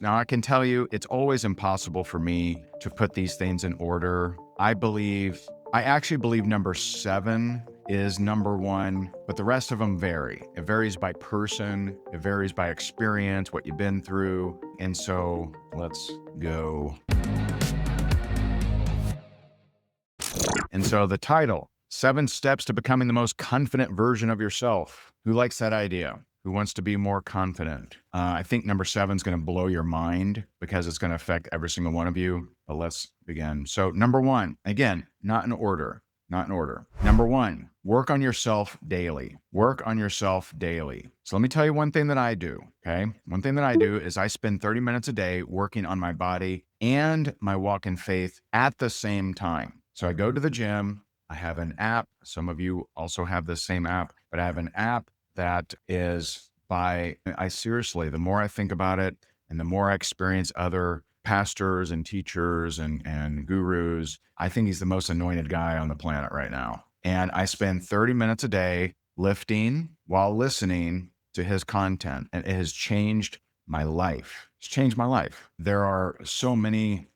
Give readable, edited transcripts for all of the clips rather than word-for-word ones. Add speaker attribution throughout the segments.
Speaker 1: Now, I can tell you, it's always impossible for me to put these things in order. I actually believe number 7 is number 1, but the rest of them vary. It varies by person, it varies by experience, what you've been through. And so let's go. And so the title, 7 Steps to Becoming the Most Confident Version of Yourself. Who likes that idea? Who wants to be more confident? I think number 7 is going to blow your mind because it's going to affect every single one of you. But let's begin. So number 1, again, not in order. Number 1, work on yourself daily. Work on yourself daily. So let me tell you one thing that I do, okay? One thing that I do is I spend 30 minutes a day working on my body and my walk in faith at the same time. So I go to the gym. I have an app. Some of you also have the same app, but I have an app that is seriously, the more I think about it and the more I experience other pastors and teachers and gurus, I think he's the most anointed guy on the planet right now. And I spend 30 minutes a day lifting while listening to his content, and it has changed my life. It's changed my life. There are so much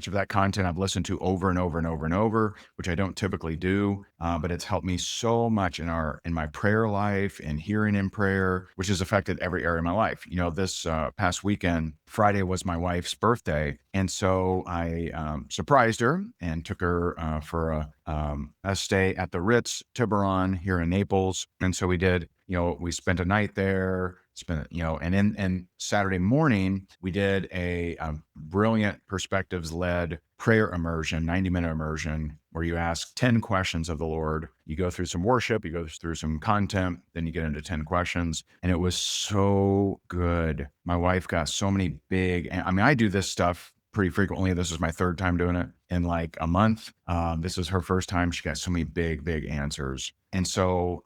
Speaker 1: of that content I've listened to over and over and over and over, which I don't typically do, but it's helped me so much in my prayer life and hearing in prayer, which has affected every area of my life. You know, this past weekend, Friday was my wife's birthday, and so I surprised her and took her for a stay at the Ritz Tiburon here in Naples, and so we did. We spent a night there. And Saturday morning, we did a brilliant perspectives-led prayer immersion, 90-minute immersion, where you ask 10 questions of the Lord. You go through some worship, you go through some content, then you get into 10 questions. And it was so good. My wife got so many I do this stuff pretty frequently. This is my 3rd time doing it in like a month. This was her first time. She got so many big answers. And so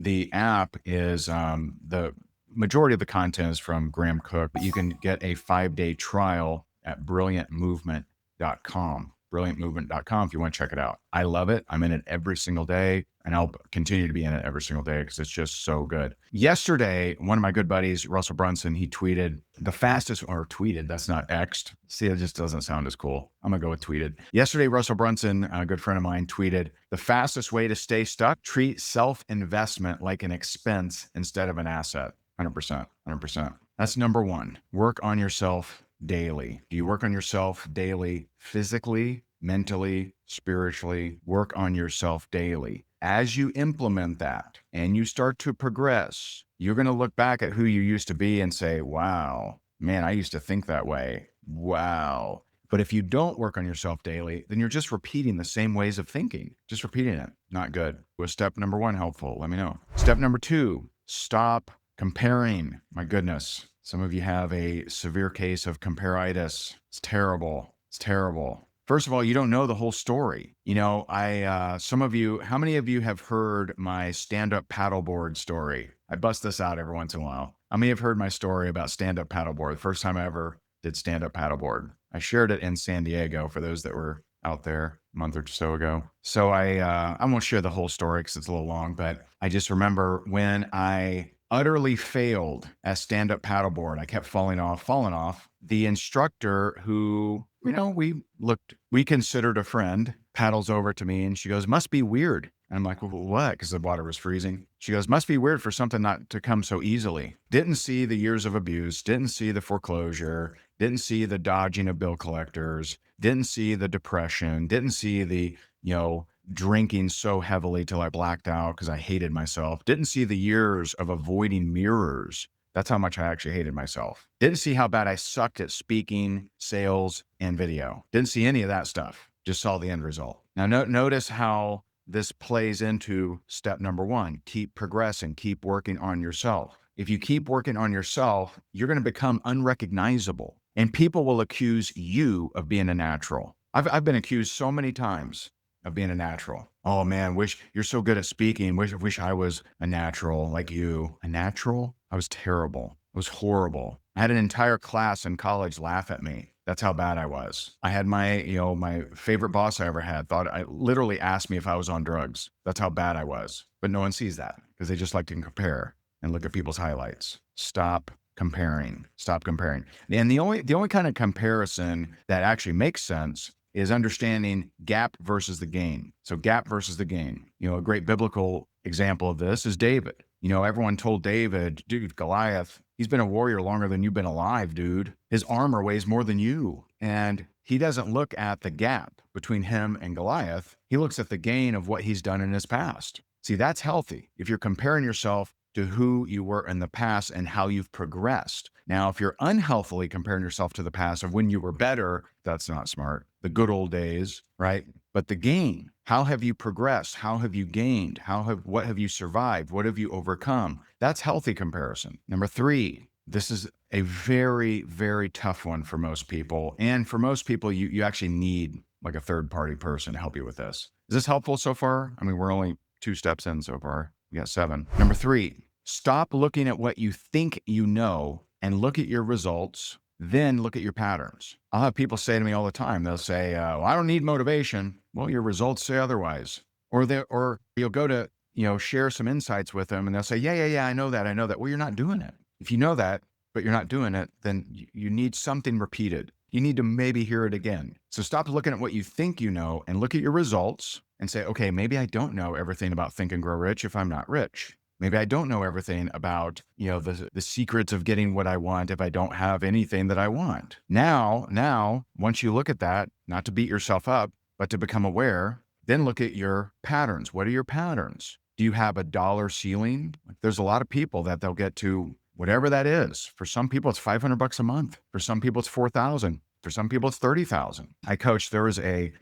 Speaker 1: the app is the majority of the content is from Graham Cook, but you can get a 5-day trial at brilliantmovement.com. Brilliantmovement.com if you want to check it out. I love it. I'm in it every single day, and I'll continue to be in it every single day because it's just so good. Yesterday, one of my good buddies, Russell Brunson, he tweeted that's not X'd. See, it just doesn't sound as cool. I'm going to go with tweeted. Yesterday, Russell Brunson, a good friend of mine, tweeted, the fastest way to stay stuck, treat self-investment like an expense instead of an asset. 100%. That's number 1. Work on yourself daily. Do you work on yourself daily, physically, mentally, spiritually? Work on yourself daily. As you implement that and you start to progress, you're going to look back at who you used to be and say, wow, man, I used to think that way. Wow. But if you don't work on yourself daily, then you're just repeating the same ways of thinking. Just repeating it. Not good. Was step number 1 helpful? Let me know. Step number 2, stop comparing. My goodness. Some of you have a severe case of comparitis. It's terrible. First of all, you don't know the whole story. How many of you have heard my stand-up paddleboard story? I bust this out every once in a while. How many have heard my story about stand-up paddleboard? The first time I ever did stand-up paddleboard. I shared it in San Diego for those that were out there a month or so ago. So I won't share the whole story because it's a little long, but I just remember when I utterly failed at stand-up paddleboard. I kept falling off. The instructor who, we considered a friend, paddles over to me and she goes, must be weird. And I'm like, well, what? Because the water was freezing. She goes, must be weird for something not to come so easily. Didn't see the years of abuse, didn't see the foreclosure, didn't see the dodging of bill collectors, didn't see the depression, didn't see the, drinking so heavily till I blacked out because I hated myself. Didn't see the years of avoiding mirrors. That's how much I actually hated myself. Didn't see how bad I sucked at speaking, sales, and video. Didn't see any of that stuff. Just saw the end result. Now, notice how this plays into step number 1. Keep progressing. Keep working on yourself. If you keep working on yourself, you're going to become unrecognizable. And people will accuse you of being a natural. I've been accused so many times of being a natural. Oh man, wish you're so good at speaking. Wish I was a natural like you. A natural? I was terrible. I was horrible. I had an entire class in college laugh at me. That's how bad I was. I had my favorite boss I ever had literally asked me if I was on drugs. That's how bad I was. But no one sees that because they just like to compare and look at people's highlights. Stop comparing. Stop comparing. And the only kind of comparison that actually makes sense is understanding gap versus the gain. So gap versus the gain. A great biblical example of this is David. Everyone told David, dude, Goliath, he's been a warrior longer than you've been alive, dude. His armor weighs more than you. And he doesn't look at the gap between him and Goliath. He looks at the gain of what he's done in his past. See, that's healthy. If you're comparing yourself to who you were in the past and how you've progressed. Now, if you're unhealthily comparing yourself to the past of when you were better, that's not smart. The good old days, right? But the gain, how have you progressed? How have you gained? What have you survived? What have you overcome? That's healthy comparison. Number 3, this is a very, very tough one for most people. And for most people, you actually need like a third-party person to help you with this. Is this helpful so far? I mean, we're only 2 steps in so far. We got 7. Number 3, stop looking at what you think you know and look at your results, then look at your patterns. I'll have people say to me all the time, they'll say, well, I don't need motivation. Well, your results say otherwise. Or you'll go to, share some insights with them and they'll say, yeah, I know that. Well, you're not doing it. If you know that, but you're not doing it, then you need something repeated. You need to maybe hear it again. So stop looking at what you think you know and look at your results and say, okay, maybe I don't know everything about Think and Grow Rich if I'm not rich. Maybe I don't know everything about, the secrets of getting what I want if I don't have anything that I want. Now, once you look at that, not to beat yourself up, but to become aware, then look at your patterns. What are your patterns? Do you have a dollar ceiling? There's a lot of people that they'll get to whatever that is. For some people, it's $500 a month. For some people, it's $4,000. For some people, it's $30,000. I coached, there was a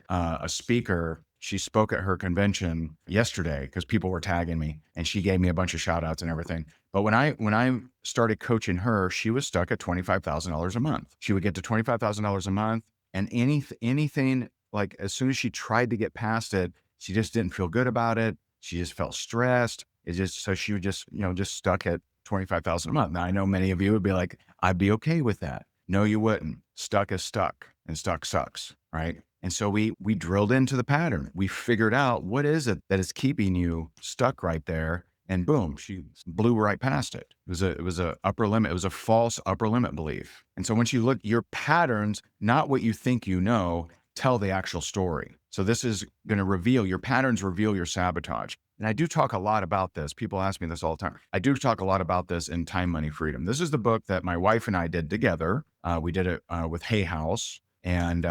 Speaker 1: speaker. She spoke at her convention yesterday because people were tagging me and she gave me a bunch of shout outs and everything. But when I started coaching her, she was stuck at $25,000 a month. She would get to $25,000 a month and anything, like as soon as she tried to get past it, she just didn't feel good about it. She just felt stressed. So she would just stuck at $25,000 a month. Now I know many of you would be like, I'd be okay with that. No, you wouldn't. Stuck is stuck and stuck sucks, right? And so we drilled into the pattern. We figured out what is it that is keeping you stuck right there. And boom, she blew right past it. It was a upper limit. It was a false upper limit belief. And so once you look, your patterns, not what you think you know, tell the actual story. So this is going to reveal, your patterns reveal your sabotage. And I do talk a lot about this. People ask me this all the time. I do talk a lot about this in Time, Money, Freedom. This is the book that my wife and I did together. We did it with Hay House. And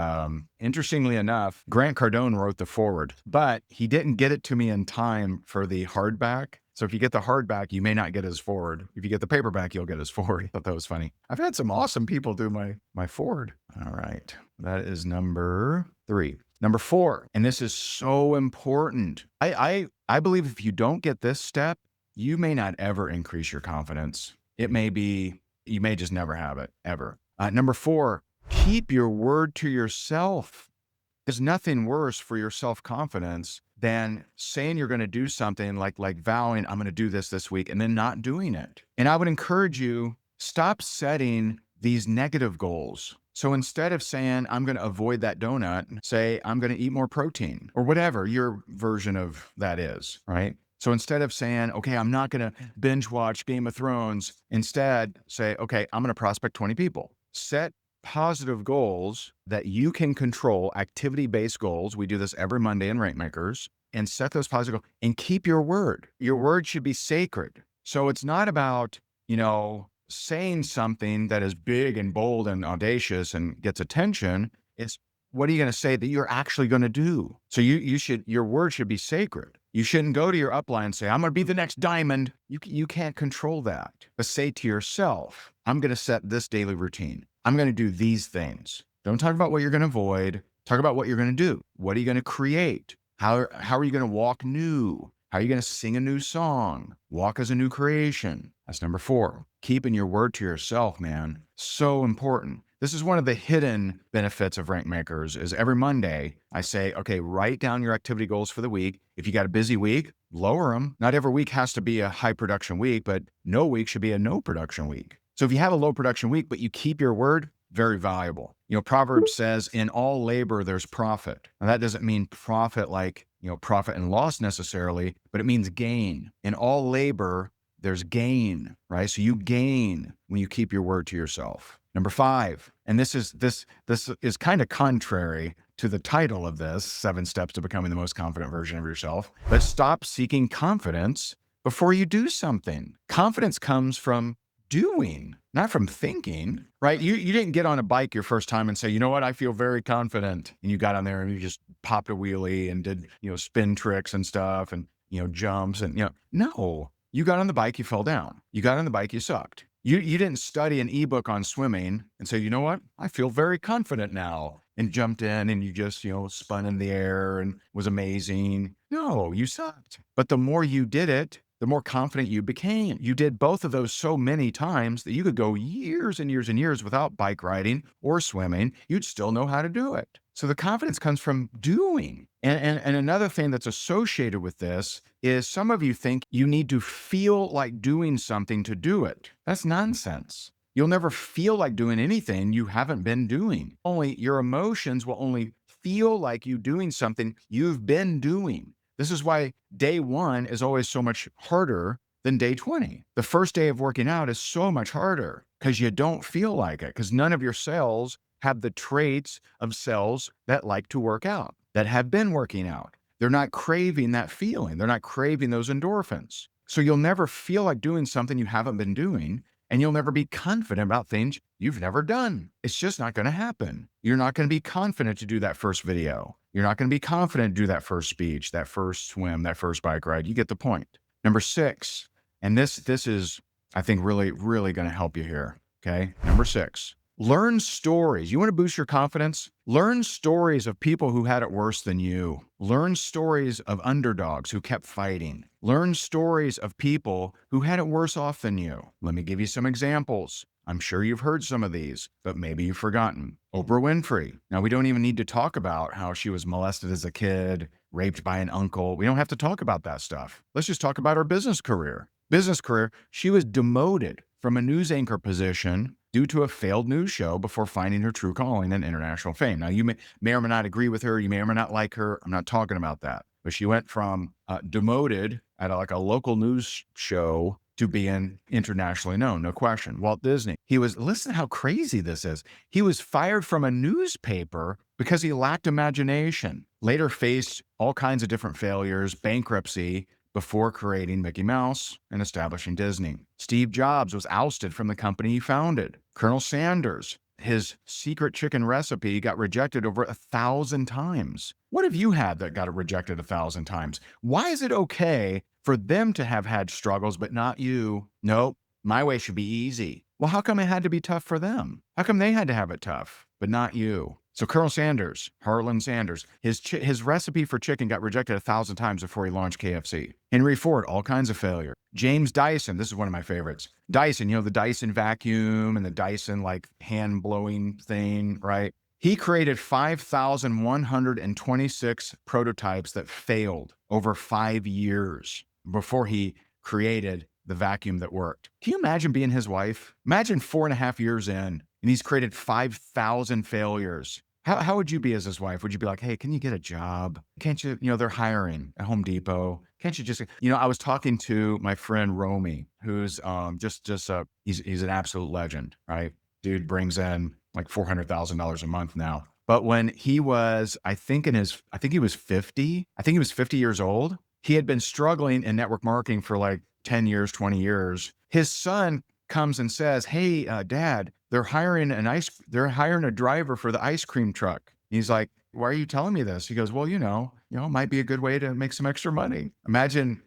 Speaker 1: interestingly enough, Grant Cardone wrote the foreword, but he didn't get it to me in time for the hardback. So if you get the hardback, you may not get his foreword. If you get the paperback, you'll get his foreword. I thought that was funny. I've had some awesome people do my foreword. All right. That is number 3. Number 4, and this is so important. I believe if you don't get this step, you may not ever increase your confidence. You may just never have it, ever. Number 4, keep your word to yourself. There's nothing worse for your self-confidence than saying you're going to do something like vowing, I'm going to do this week, and then not doing it. And I would encourage you, stop setting these negative goals. So instead of saying, I'm going to avoid that donut, say, I'm going to eat more protein or whatever your version of that is, right? So instead of saying, okay, I'm not going to binge watch Game of Thrones, instead say, okay, I'm going to prospect 20 people. Set positive goals that you can control, activity-based goals. We do this every Monday in Rankmakers, and set those positive goals and keep your word. Your word should be sacred. So it's not about, saying something that is big and bold and audacious and gets attention. It's what are you going to say that you're actually going to do? So your word should be sacred. You shouldn't go to your upline and say, I'm going to be the next diamond. You can't control that. But say to yourself, I'm going to set this daily routine. I'm going to do these things. Don't talk about what you're going to avoid. Talk about what you're going to do. What are you going to create? How are you going to walk new? How are you going to sing a new song? Walk as a new creation. That's number 4. Keeping your word to yourself, man. So important. This is one of the hidden benefits of Rankmakers is every Monday I say, okay, write down your activity goals for the week. If you got a busy week, lower them. Not every week has to be a high production week, but no week should be a no production week. So if you have a low production week, but you keep your word, very valuable. Proverbs says in all labor, there's profit. Now that doesn't mean profit like, profit and loss necessarily, but it means gain. In all labor, there's gain, right? So you gain when you keep your word to yourself. Number 5, and this is kind of contrary to the title of this, 7 Steps to Becoming the Most Confident Version of Yourself, but stop seeking confidence before you do something. Confidence comes from doing, not from thinking, right? You didn't get on a bike your first time and say, you know what, I feel very confident. And you got on there and you just popped a wheelie and did, spin tricks and stuff and, jumps and, no, you got on the bike, you fell down. You got on the bike, you sucked. You didn't study an ebook on swimming and say, you know what, I feel very confident now, and jumped in and you just, spun in the air and was amazing. No, you sucked. But the more you did it, the more confident you became. You did both of those so many times that you could go years and years and years without bike riding or swimming. You'd still know how to do it. So the confidence comes from doing. And another thing that's associated with this is some of you think you need to feel like doing something to do it. That's nonsense. You'll never feel like doing anything you haven't been doing. Only your emotions will only feel like you doing something you've been doing. This is why day 1 is always so much harder than day 20. The first day of working out is so much harder because you don't feel like it, because none of your cells have the traits of cells that like to work out, that have been working out. They're not craving that feeling. They're not craving those endorphins. So you'll never feel like doing something you haven't been doing, and you'll never be confident about things you've never done. It's just not going to happen. You're not going to be confident to do that first video. You're not going to be confident to do that first speech, that first swim, that first bike ride. You get the point. Number 6, and this is, I think, really, really going to help you here. Okay. Number 6, learn stories. You want to boost your confidence? Learn stories of people who had it worse than you. Learn stories of underdogs who kept fighting. Learn stories of people who had it worse off than you. Let me give you some examples. I'm sure you've heard some of these, but maybe you've forgotten. Oprah Winfrey. Now, we don't even need to talk about how she was molested as a kid, raped by an uncle. We don't have to talk about that stuff. Let's just talk about her business career. She was demoted from a news anchor position due to a failed news show before finding her true calling and international fame. Now, you may or may not agree with her. You may or may not like her. I'm not talking about that. But she went from demoted at a local news show to being internationally known, no question. Walt Disney. Listen to how crazy this is. He was fired from a newspaper because he lacked imagination. Later faced all kinds of different failures, bankruptcy, before creating Mickey Mouse and establishing Disney. Steve Jobs was ousted from the company he founded. Colonel Sanders, his secret chicken recipe got rejected over 1,000 times. What have you had that got rejected 1,000 times? Why is it okay for them to have had struggles, but not you? Nope, my way should be easy. Well, how come it had to be tough for them? How come they had to have it tough, but not you? So Colonel Sanders, Harlan Sanders, his recipe for chicken got rejected 1,000 times before he launched KFC. Henry Ford, all kinds of failure. James Dyson, this is one of my favorites. Dyson, the Dyson vacuum and the Dyson hand blowing thing, right? He created 5,126 prototypes that failed over 5 years before he created the vacuum that worked. Can you imagine being his wife? Imagine 4.5 years in, and he's created 5,000 failures. How would you be as his wife? Would you be like, hey, can you get a job? Can't you, they're hiring at Home Depot. Can't you just, I was talking to my friend Romy, who's he's an absolute legend, right? Dude brings in like $400,000 a month now. But when he was, I think he was 50 years old. He had been struggling in network marketing for like 10 years, 20 years. His son comes and says, hey, Dad, they're hiring a driver for the ice cream truck. He's like, why are you telling me this? He goes, well, it might be a good way to make some extra money. Imagine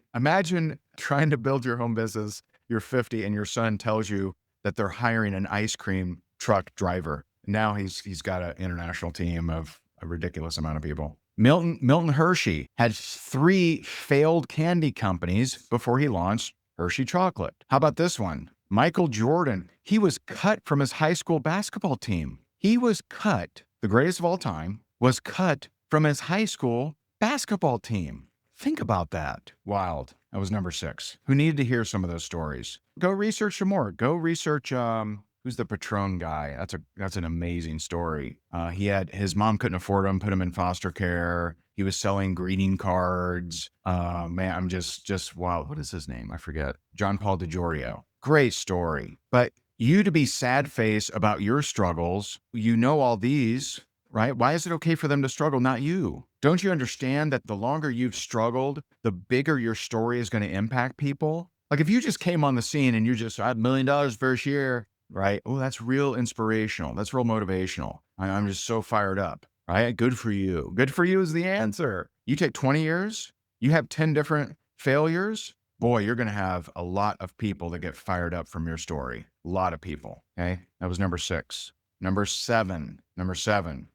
Speaker 1: trying to build your home business. You're 50 and your son tells you that they're hiring an ice cream truck driver. Now he's got an international team of a ridiculous amount of people. Milton Hershey had 3 failed candy companies before he launched Hershey Chocolate. How about this one? Michael Jordan, he was cut from his high school basketball team. He was cut, the greatest of all time, was cut from his high school basketball team. Think about that. Wild. That was number 6. Who needed to hear some of those stories? Go research some more. Go research, who's the Patron guy? That's an amazing story. His mom couldn't afford him, put him in foster care. He was selling greeting cards. Man, I'm just wow. What is his name? I forget. John Paul DiGiorgio. Great story. But you to be sad face about your struggles, you know all these, right? Why is it okay for them to struggle, not you? Don't you understand that the longer you've struggled, the bigger your story is going to impact people? Like if you just came on the scene and you just, I had $1 million first year, right? Oh, that's real inspirational. That's real motivational. I'm just so fired up, right? Good for you. Good for you is the answer. You take 20 years, you have 10 different failures. Boy, you're going to have a lot of people that get fired up from your story. A lot of people. Okay. That was number 6. Number seven,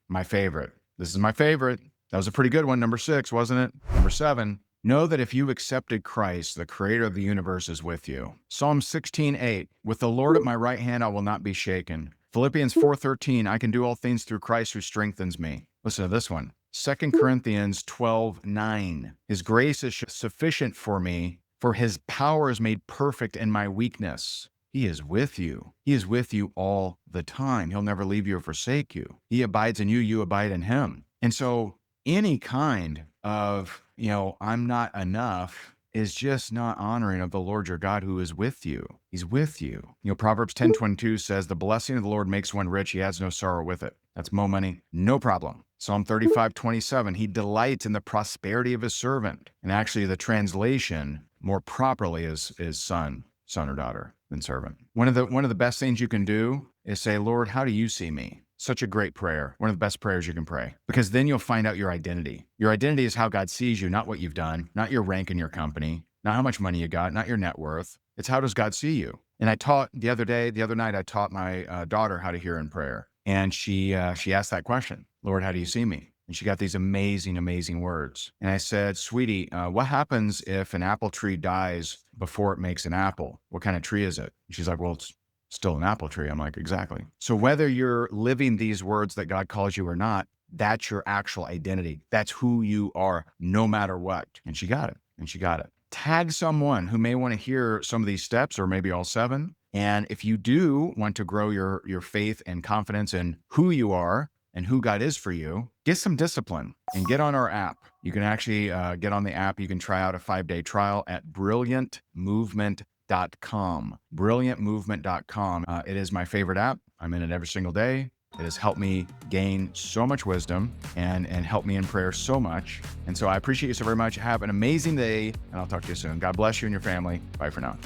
Speaker 1: my favorite. This is my favorite. That was a pretty good one. Number 6, wasn't it? Number 7, know that if you've accepted Christ, the creator of the universe is with you. Psalm 16:8, with the Lord at my right hand, I will not be shaken. Philippians 4:13, I can do all things through Christ who strengthens me. Listen to this one. 2 Corinthians 12:9, his grace is sufficient for me, for his power is made perfect in my weakness. He is with you. He is with you all the time. He'll never leave you or forsake you. He abides in you, you abide in him. And so any kind of, I'm not enough is just not honoring of the Lord your God who is with you. He's with you. Proverbs 10:22 says, the blessing of the Lord makes one rich. He has no sorrow with it. That's mo money, no problem. Psalm 35:27, he delights in the prosperity of his servant. And actually the translation more properly is son or daughter than servant. One of the best things you can do is say, Lord, how do you see me? Such a great prayer. One of the best prayers you can pray, because then you'll find out your identity. Your identity is how God sees you, not what you've done, not your rank in your company, not how much money you got, not your net worth. It's how does God see you? And I taught the other night, I taught my daughter how to hear in prayer. And she asked that question, Lord, how do you see me? And she got these amazing, amazing words. And I said, sweetie, what happens if an apple tree dies before it makes an apple? What kind of tree is it? And she's like, well, it's still an apple tree. I'm like, exactly. So whether you're living these words that God calls you or not, that's your actual identity. That's who you are, no matter what. And she got it. Tag someone who may want to hear some of these steps, or maybe all 7. And if you do want to grow your faith and confidence in who you are and who God is for you, get some discipline and get on our app. You can actually get on the app. You can try out a 5-day trial at brilliantmovement.com. Brilliantmovement.com. It is my favorite app. I'm in it every single day. It has helped me gain so much wisdom and helped me in prayer so much. And so I appreciate you so very much. Have an amazing day, and I'll talk to you soon. God bless you and your family. Bye for now.